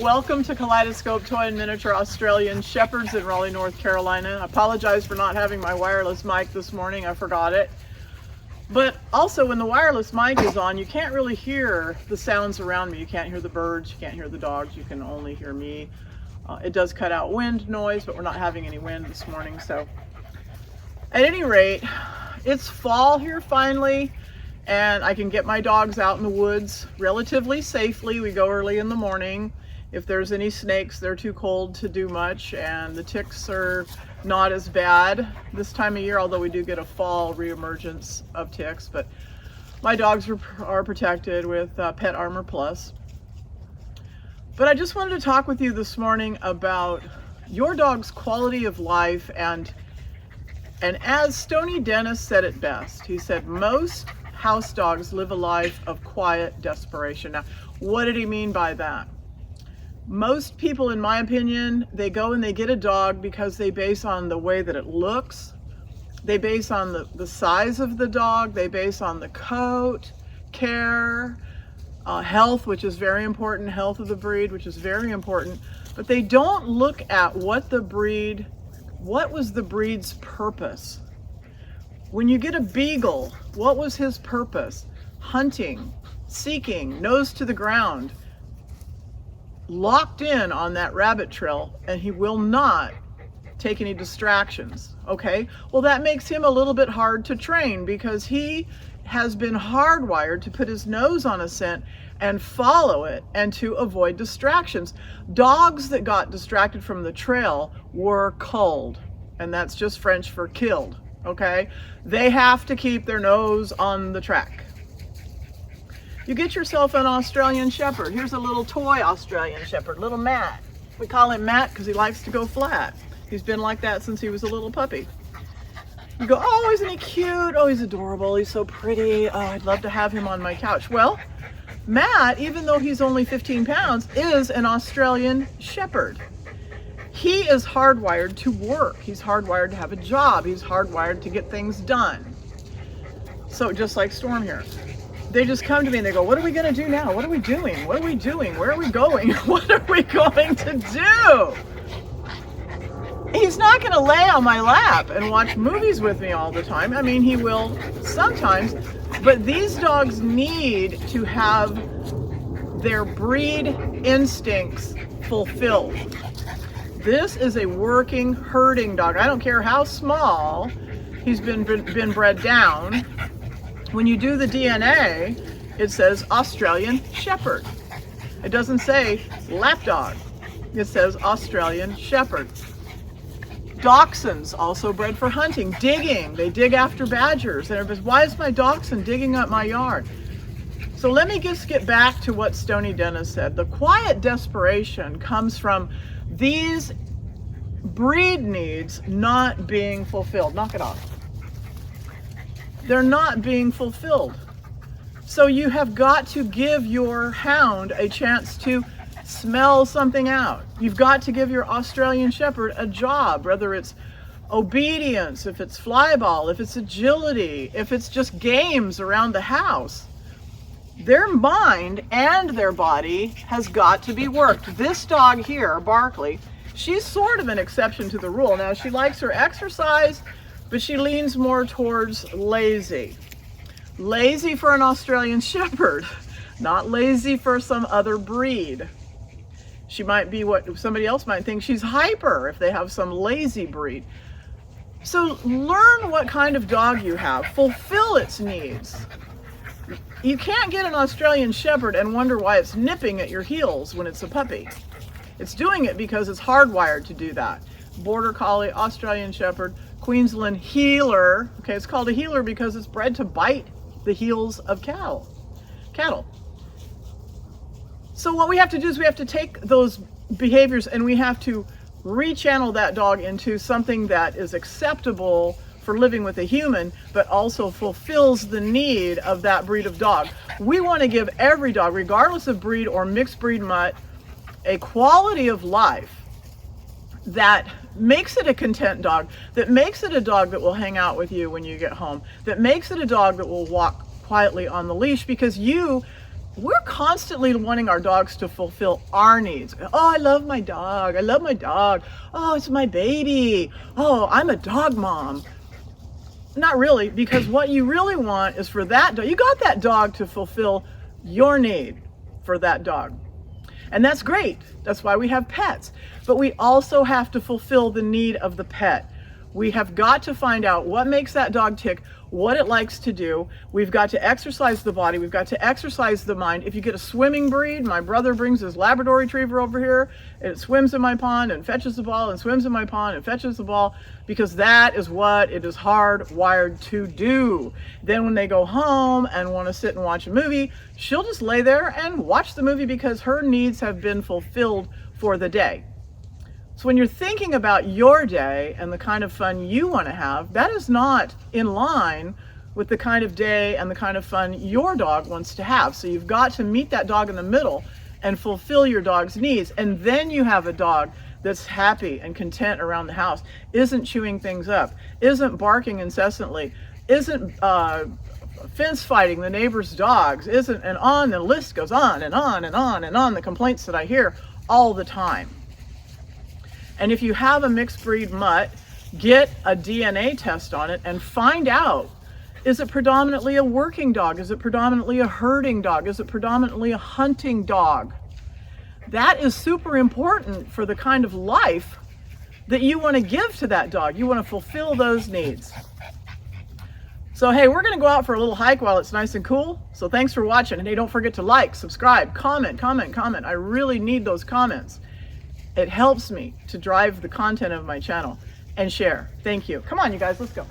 Welcome to Kaleidoscope Toy and Miniature Australian Shepherds in Raleigh, North Carolina. I apologize for not having my wireless mic this morning. I forgot it. But also when the wireless mic is on, you can't really hear the sounds around me. You can't hear the birds, you can't hear the dogs, you can only hear me. It does cut out wind noise, but we're not having any wind this morning. So at any rate, it's fall here finally, and I can get my dogs out in the woods relatively safely. We go early in the morning. If there's any snakes, they're too cold to do much, and the ticks are not as bad this time of year, although we do get a fall reemergence of ticks. But my dogs are protected with Pet Armor Plus. But I just wanted to talk with you this morning about your dog's quality of life, and as Stonnie Dennis said it best, he said most house dogs live a life of quiet desperation. Now, what did he mean by that? Most people, in my opinion, they go and they get a dog because they base on the way that it looks, they base on the size of the dog, they base on the coat, care, health, which is very important, health of the breed, which is very important, but they don't look at what was the breed's purpose. When you get a beagle, what was his purpose? Hunting, seeking, nose to the ground, locked in on that rabbit trail, and he will not take any distractions. Okay, well, that makes him a little bit hard to train because he has been hardwired to put his nose on a scent and follow it and to avoid distractions. Dogs that got distracted from the trail were culled, and that's just French for killed. Okay, they have to keep their nose on the track. You get yourself an Australian Shepherd. Here's a little toy Australian Shepherd, little Matt. We call him Matt because he likes to go flat. He's been like that since he was a little puppy. You go, oh, isn't he cute? Oh, he's adorable. He's so pretty. Oh, I'd love to have him on my couch. Well, Matt, even though he's only 15 pounds, is an Australian Shepherd. He is hardwired to work. He's hardwired to have a job. He's hardwired to get things done. So just like Storm here. They just come to me and they go, what are we going to do now? What are we doing? What are we doing? Where are we going? What are we going to do? He's not going to lay on my lap and watch movies with me all the time. I mean, he will sometimes, but these dogs need to have their breed instincts fulfilled. This is a working, herding dog. I don't care how small he's been bred down. When you do the DNA, it says Australian Shepherd. It doesn't say lapdog. It says Australian Shepherd. Dachshunds, also bred for hunting, digging. They dig after badgers. And everybody's, why is my dachshund digging up my yard? So let me just get back to what Stonnie Dennis said. The quiet desperation comes from these breed needs not being fulfilled. Knock it off. They're not being fulfilled. So you have got to give your hound a chance to smell something out. You've got to give your Australian Shepherd a job, whether it's obedience, if it's flyball, if it's agility, if it's just games around the house. Their mind and their body has got to be worked. This dog here, Barkley, she's sort of an exception to the rule. Now, she likes her exercise, but she leans more towards lazy. Lazy for an Australian Shepherd, not lazy for some other breed. She might be what somebody else might think she's hyper if they have some lazy breed. So learn what kind of dog you have, fulfill its needs. You can't get an Australian Shepherd and wonder why it's nipping at your heels when it's a puppy. It's doing it because it's hardwired to do that. Border Collie, Australian Shepherd, Queensland Heeler. Okay, it's called a heeler because it's bred to bite the heels of cattle. So what we have to do is we have to take those behaviors and we have to rechannel that dog into something that is acceptable for living with a human, but also fulfills the need of that breed of dog. We want to give every dog, regardless of breed or mixed breed mutt, a quality of life that makes it a content dog, that makes it a dog that will hang out with you when you get home, that makes it a dog that will walk quietly on the leash because you we're constantly wanting our dogs to fulfill our needs. Oh, I love my dog. I love my dog. Oh, it's my baby. Oh, I'm a dog mom. Not really, because what you really want is for that dog, you got that dog to fulfill your need for that dog. And that's great. That's why we have pets. But we also have to fulfill the need of the pet. We have got to find out what makes that dog tick, what it likes to do. We've got to exercise the body. We've got to exercise the mind. If you get a swimming breed, my brother brings his Labrador Retriever over here, and it swims in my pond and fetches the ball and swims in my pond and fetches the ball, because that is what it is hardwired to do. Then when they go home and want to sit and watch a movie, she'll just lay there and watch the movie because her needs have been fulfilled for the day. So when you're thinking about your day and the kind of fun you want to have, that is not in line with the kind of day and the kind of fun your dog wants to have. So you've got to meet that dog in the middle and fulfill your dog's needs. And then you have a dog that's happy and content around the house, isn't chewing things up, isn't barking incessantly, isn't fence fighting the neighbor's dogs, isn't, and on the list goes on and on and on and on, the complaints that I hear all the time. And if you have a mixed breed mutt, get a DNA test on it and find out, is it predominantly a working dog? Is it predominantly a herding dog? Is it predominantly a hunting dog? That is super important for the kind of life that you want to give to that dog. You want to fulfill those needs. So hey, we're going to go out for a little hike while it's nice and cool. So thanks for watching. And hey, don't forget to like, subscribe, comment. I really need those comments. It helps me to drive the content of my channel, and share. Thank you. Come on, you guys, let's go.